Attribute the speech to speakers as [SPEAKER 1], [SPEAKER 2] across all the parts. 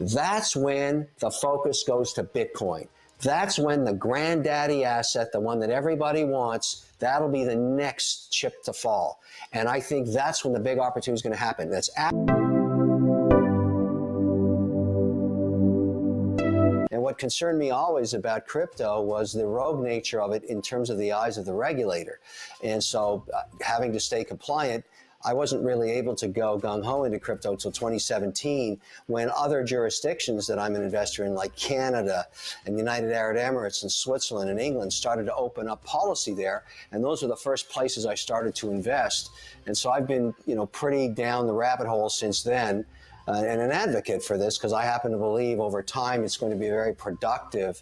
[SPEAKER 1] That's when the focus goes to Bitcoin. That's when the granddaddy asset, the one that everybody wants, that'll be the next chip to fall. And I think that's when the big opportunity is going to happen. And what concerned me always about crypto was the rogue nature of it in terms of the eyes of the regulator. And so having to stay compliant, I wasn't really able to go gung-ho into crypto until 2017, when other jurisdictions that I'm an investor in, like Canada and United Arab Emirates and Switzerland and England, started to open up policy there. And those were the first places I started to invest. And so I've been, pretty down the rabbit hole since then. And an advocate for this, because I happen to believe over time it's going to be a very productive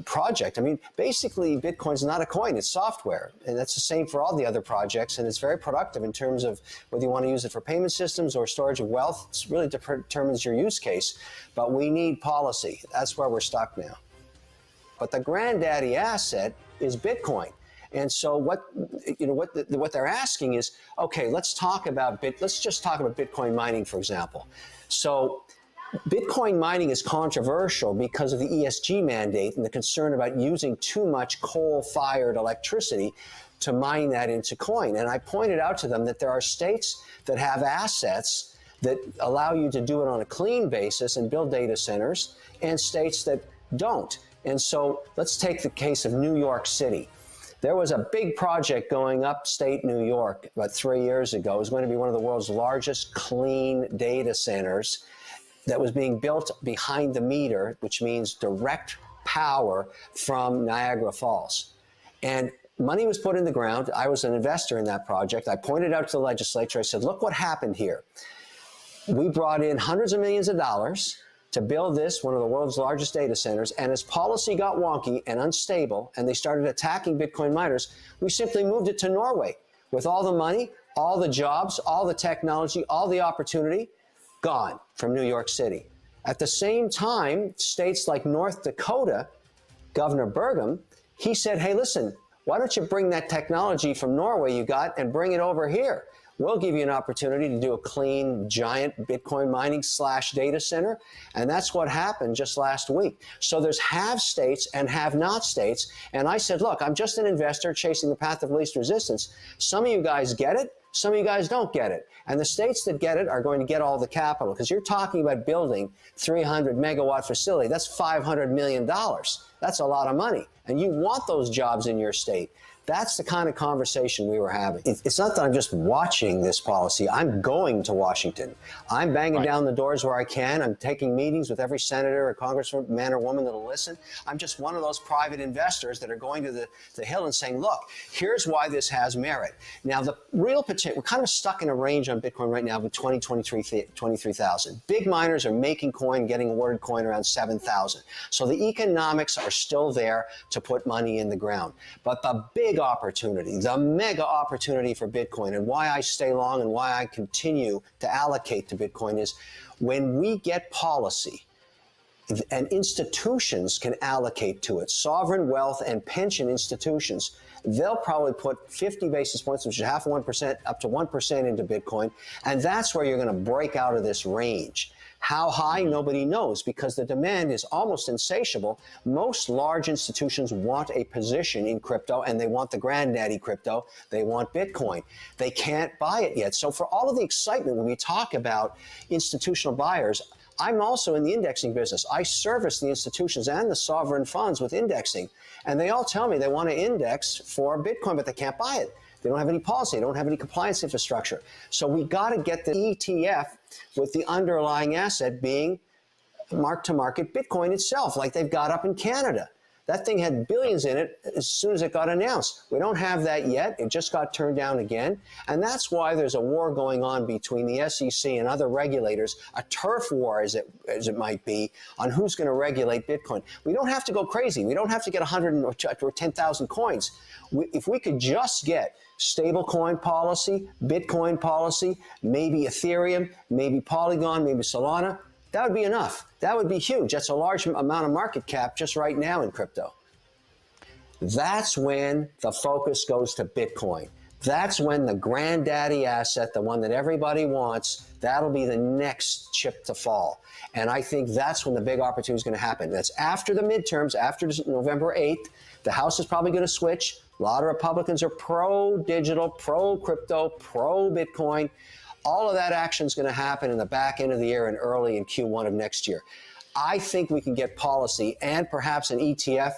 [SPEAKER 1] project. I mean, basically, Bitcoin's not a coin, it's software. And that's the same for all the other projects. And it's very productive in terms of whether you want to use it for payment systems or storage of wealth. It really determines your use case. But we need policy. That's where we're stuck now. But the granddaddy asset is Bitcoin. And so what they're asking is, okay, let's just talk about Bitcoin mining, for example. So Bitcoin mining is controversial because of the ESG mandate and the concern about using too much coal-fired electricity to mine that into coin. And I pointed out to them that there are states that have assets that allow you to do it on a clean basis and build data centers, and states that don't. And so let's take the case of New York City. There was a big project going upstate New York about 3 years ago. It was going to be one of the world's largest clean data centers that was being built behind the meter, which means direct power from Niagara Falls. And money was put in the ground. I was an investor in that project. I pointed out to the legislature, I said, look what happened here. We brought in hundreds of millions of dollars to build this, one of the world's largest data centers, and as policy got wonky and unstable, and they started attacking Bitcoin miners, we simply moved it to Norway. With all the money, all the jobs, all the technology, all the opportunity, gone from New York City. At the same time, states like North Dakota, Governor Burgum, he said, hey, listen, why don't you bring that technology from Norway you got and bring it over here? We'll give you an opportunity to do a clean, giant Bitcoin mining / data center. And that's what happened just last week. So there's have states and have not states. And I said, look, I'm just an investor chasing the path of least resistance. Some of you guys get it. Some of you guys don't get it. And the states that get it are going to get all the capital, because you're talking about building 300 megawatt facility. That's $500 million. That's a lot of money. And you want those jobs in your state. That's the kind of conversation we were having. It's not that I'm just watching this policy. I'm going to Washington. I'm banging down the doors where I can. I'm taking meetings with every senator or congressman or woman that'll listen. I'm just one of those private investors that are going to the Hill and saying, look, here's why this has merit. Now, the real potential, we're kind of stuck in a range on Bitcoin right now with 23,000. Big miners are making coin, getting awarded coin around 7,000. So the economics are still there to put money in the ground. But the big opportunity, the mega opportunity for Bitcoin, and why I stay long and why I continue to allocate to Bitcoin, is when we get policy and institutions can allocate to it, sovereign wealth and pension institutions, they'll probably put 50 basis points, which is half 1%, up to 1% into Bitcoin. And that's where you're going to break out of this range. How high? Nobody knows, because the demand is almost insatiable. Most large institutions want a position in crypto, and they want the granddaddy crypto. They want Bitcoin. They can't buy it yet. So for all of the excitement when we talk about institutional buyers, I'm also in the indexing business. I service the institutions and the sovereign funds with indexing, and they all tell me they want to index for Bitcoin, but they can't buy it. They don't have any policy. They don't have any compliance infrastructure. So we got to get the ETF with the underlying asset being mark-to-market Bitcoin itself, like they've got up in Canada. That thing had billions in it as soon as it got announced. We don't have that yet. It just got turned down again. And that's why there's a war going on between the SEC and other regulators, a turf war as it might be, on who's going to regulate Bitcoin. We don't have to go crazy. We don't have to get 100 or 10,000 coins. If we could just get stablecoin policy, Bitcoin policy, maybe Ethereum, maybe Polygon, maybe Solana, that would be enough. That would be huge. That's a large amount of market cap just right now in crypto. That's when the focus goes to Bitcoin. That's when the granddaddy asset, the one that everybody wants, That'll be the next chip to fall. And I think that's when the big opportunity is going to happen. That's after the midterms, after November 8th. The House is probably going to switch. A lot of Republicans are pro-digital, pro-crypto, pro-Bitcoin. All of that action is going to happen in the back end of the year and early in Q1 of next year. I think we can get policy and perhaps an ETF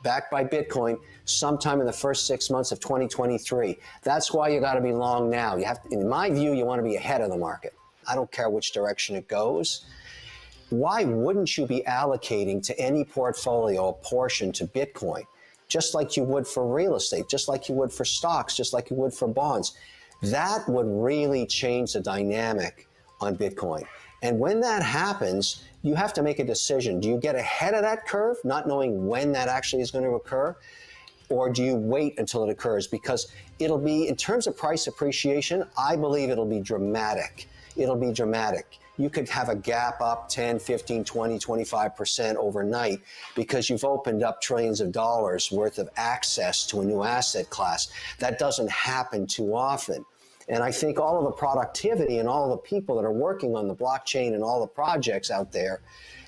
[SPEAKER 1] backed by Bitcoin sometime in the first 6 months of 2023. That's why you got to be long now. You have to, in my view, you want to be ahead of the market. I don't care which direction it goes. Why wouldn't you be allocating to any portfolio a portion to Bitcoin, just like you would for real estate, just like you would for stocks, just like you would for bonds? That would really change the dynamic on Bitcoin. And when that happens, you have to make a decision. Do you get ahead of that curve, not knowing when that actually is going to occur? Or do you wait until it occurs? Because it'll be, in terms of price appreciation, I believe it'll be dramatic. It'll be dramatic. You could have a gap up 10, 15, 20, 25% overnight because you've opened up trillions of dollars worth of access to a new asset class. That doesn't happen too often. And I think all of the productivity and all of the people that are working on the blockchain and all the projects out there,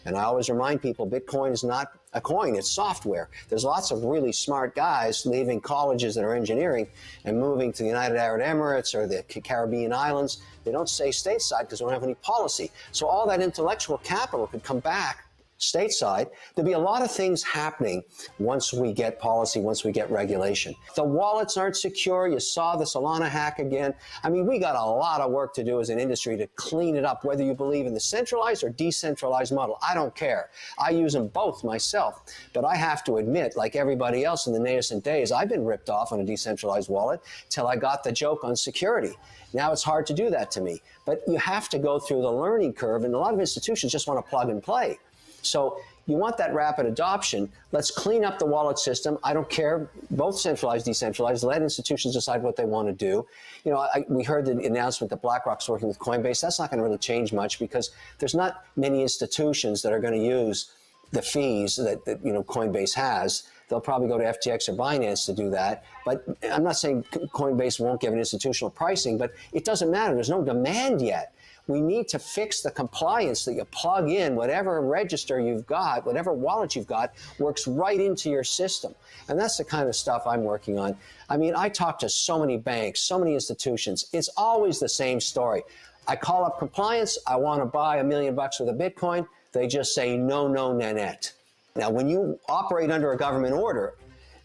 [SPEAKER 1] and I always remind people, Bitcoin is not a coin, it's software. There's lots of really smart guys leaving colleges that are engineering and moving to the United Arab Emirates or the Caribbean islands. They don't stay stateside because they don't have any policy. So all that intellectual capital could come back stateside. There'll be a lot of things happening once we get policy, once we get regulation. The wallets aren't secure. You saw the Solana hack again. I mean, we got a lot of work to do as an industry to clean it up, whether you believe in the centralized or decentralized model. I don't care. I use them both myself. But I have to admit, like everybody else in the nascent days, I've been ripped off on a decentralized wallet till I got the joke on security. Now it's hard to do that to me. But you have to go through the learning curve, and a lot of institutions just want to plug and play. So you want that rapid adoption. Let's clean up the wallet system. I don't care, both centralized, decentralized. Let institutions decide what they want to do. You know, we heard the announcement that BlackRock's working with Coinbase. That's not going to really change much because there's not many institutions that are going to use the fees that Coinbase has. They'll probably go to FTX or Binance to do that. But I'm not saying Coinbase won't give an institutional pricing, but it doesn't matter. There's no demand yet. We need to fix the compliance that you plug in, whatever register you've got, whatever wallet you've got, works right into your system. And that's the kind of stuff I'm working on. I mean, I talk to so many banks, so many institutions. It's always the same story. I call up compliance. I want to buy $1 million worth of Bitcoin. They just say, no, no, nanette. Now, when you operate under a government order,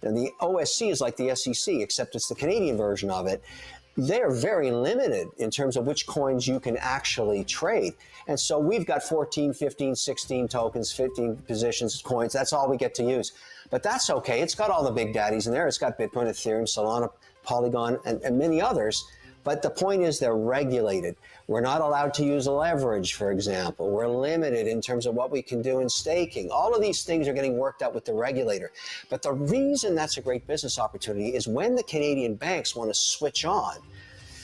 [SPEAKER 1] and the OSC is like the SEC, except it's the Canadian version of it, they're very limited in terms of which coins you can actually trade. And so we've got 14, 15, 16 tokens, 15 positions, coins. That's all we get to use. But that's okay. It's got all the big daddies in there. It's got Bitcoin, Ethereum, Solana, Polygon, and many others. But the point is they're regulated. We're not allowed to use leverage, for example. We're limited in terms of what we can do in staking. All of these things are getting worked out with the regulator. But the reason that's a great business opportunity is when the Canadian banks want to switch on,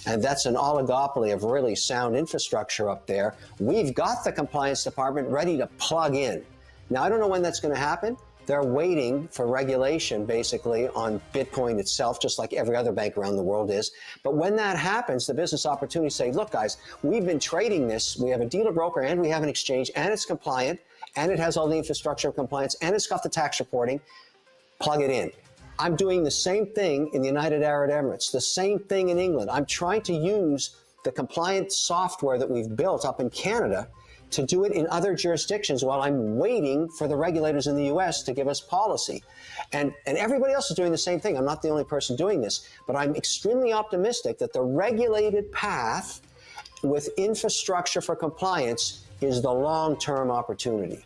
[SPEAKER 1] and that's an oligopoly of really sound infrastructure up there, we've got the compliance department ready to plug in. Now, I don't know when that's going to happen. They're waiting for regulation, basically, on Bitcoin itself, just like every other bank around the world is. But when that happens, the business opportunities say, look, guys, we've been trading this. We have a dealer broker and we have an exchange, and it's compliant, and it has all the infrastructure of compliance, and it's got the tax reporting. Plug it in. I'm doing the same thing in the United Arab Emirates, the same thing in England. I'm trying to use the compliant software that we've built up in Canada to do it in other jurisdictions while I'm waiting for the regulators in the US to give us policy. And everybody else is doing the same thing. I'm not the only person doing this, but I'm extremely optimistic that the regulated path with infrastructure for compliance is the long-term opportunity.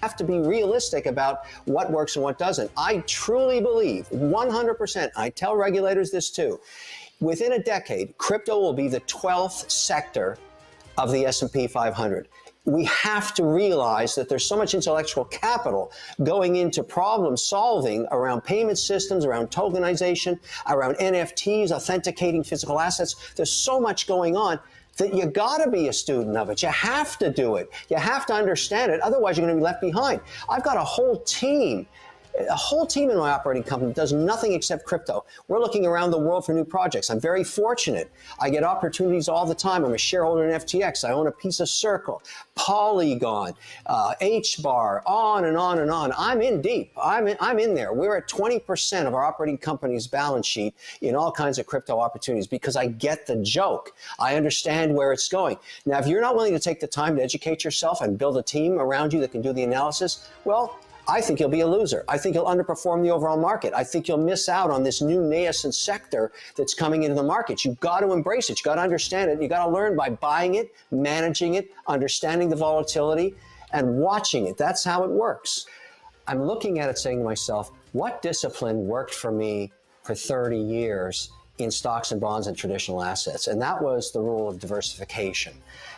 [SPEAKER 1] Have to be realistic about what works and what doesn't. I truly believe 100%, I tell regulators this too, within a decade, crypto will be the 12th sector of the S&P 500. We have to realize that there's so much intellectual capital going into problem solving around payment systems, around tokenization, around NFTs, authenticating physical assets. There's so much going on that you gotta be a student of it. You have to do it. You have to understand it. Otherwise, you're gonna be left behind. I've got a whole team A whole team in my operating company does nothing except crypto. We're looking around the world for new projects. I'm very fortunate. I get opportunities all the time. I'm a shareholder in FTX. I own a piece of Circle, Polygon, HBAR, on and on and on. I'm in deep. I'm in there. We're at 20% of our operating company's balance sheet in all kinds of crypto opportunities because I get the joke. I understand where it's going. Now, if you're not willing to take the time to educate yourself and build a team around you that can do the analysis, well, I think you'll be a loser. I think you'll underperform the overall market. I think you'll miss out on this new nascent sector that's coming into the market. You've got to embrace it. You've got to understand it. You've got to learn by buying it, managing it, understanding the volatility, and watching it. That's how it works. I'm looking at it saying to myself, what discipline worked for me for 30 years in stocks and bonds and traditional assets? And that was the rule of diversification.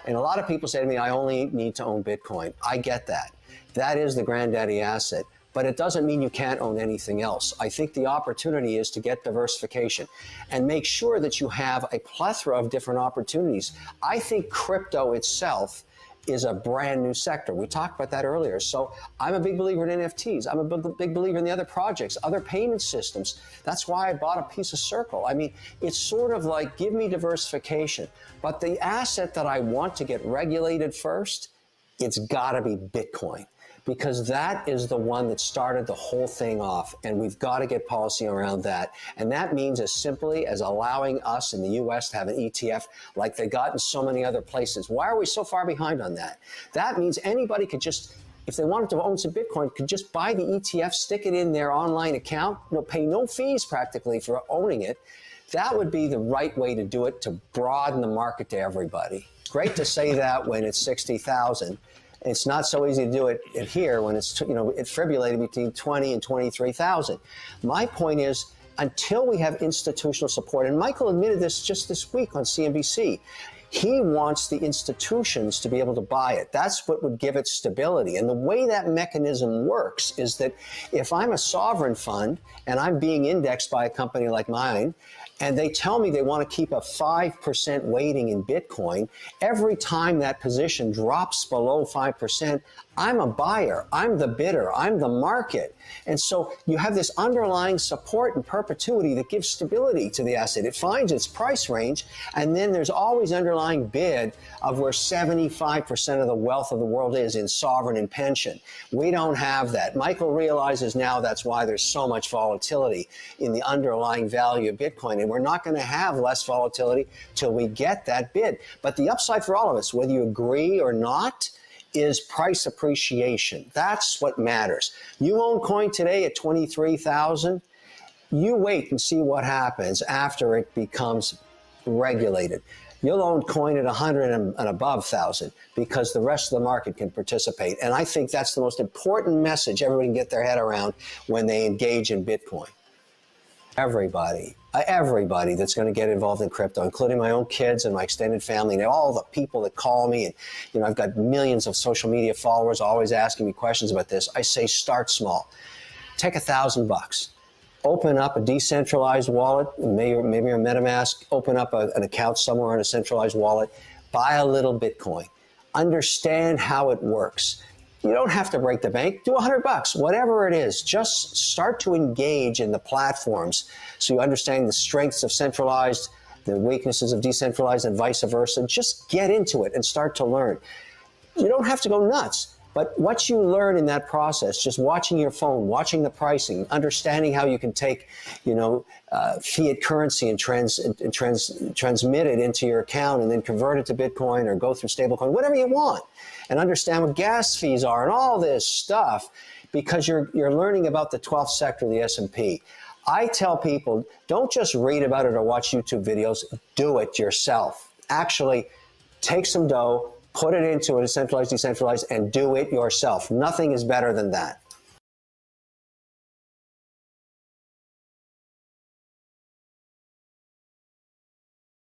[SPEAKER 1] And a lot of people say to me, I only need to own Bitcoin. I get that. That is the granddaddy asset, but it doesn't mean you can't own anything else. I think the opportunity is to get diversification and make sure that you have a plethora of different opportunities. I think crypto itself is a brand new sector. We talked about that earlier. So I'm a big believer in NFTs. I'm a big believer in the other projects, other payment systems. That's why I bought a piece of Circle. I mean, it's sort of like, give me diversification. But the asset that I want to get regulated first, it's got to be Bitcoin, because that is the one that started the whole thing off, and we've got to get policy around that. And that means as simply as allowing us in the US to have an ETF like they got in so many other places. Why are we so far behind on that? That means anybody could just, if they wanted to own some Bitcoin, could just buy the ETF, stick it in their online account, pay no fees practically for owning it. That would be the right way to do it, to broaden the market to everybody. Great to say that when it's 60,000. It's not so easy to do it here when it's, it's fibrillate between 20 and 23,000. My point is, until we have institutional support, and Michael admitted this just this week on CNBC, he wants the institutions to be able to buy it. That's what would give it stability. And the way that mechanism works is that if I'm a sovereign fund and I'm being indexed by a company like mine, and they tell me they want to keep a 5% weighting in Bitcoin, every time that position drops below 5%, I'm a buyer, I'm the bidder, I'm the market. And so you have this underlying support and perpetuity that gives stability to the asset. It finds its price range, and then there's always underlying bid of where 75% of the wealth of the world is in sovereign and pension. We don't have that. Michael realizes now that's why there's so much volatility in the underlying value of Bitcoin, and we're not going to have less volatility till we get that bid. But the upside for all of us, whether you agree or not, is price appreciation. That's what matters. You own coin today at 23,000. You wait and see what happens after it becomes regulated. You'll own coin at 100 and above thousand because the rest of the market can participate. And I think that's the most important message everybody can get their head around when they engage in Bitcoin. Everybody that's going to get involved in crypto, including my own kids and my extended family and all the people that call me. And, I've got millions of social media followers always asking me questions about this. I say, start small. Take $1,000. Open up a decentralized wallet, maybe your MetaMask, open up an account somewhere on a centralized wallet, buy a little Bitcoin, understand how it works. You don't have to break the bank. Do $100, whatever it is. Just start to engage in the platforms so you understand the strengths of centralized, the weaknesses of decentralized, and vice versa. Just get into it and start to learn. You don't have to go nuts. But what you learn in that process, just watching your phone, watching the pricing, understanding how you can take, fiat currency and transmit it into your account and then convert it to Bitcoin or go through stablecoin, whatever you want, and understand what gas fees are and all this stuff, because you're learning about the 12th sector of the S&P. I tell people, don't just read about it or watch YouTube videos, do it yourself. Actually, take some dough, put it into a centralized, decentralized, and do it yourself. Nothing is better than that.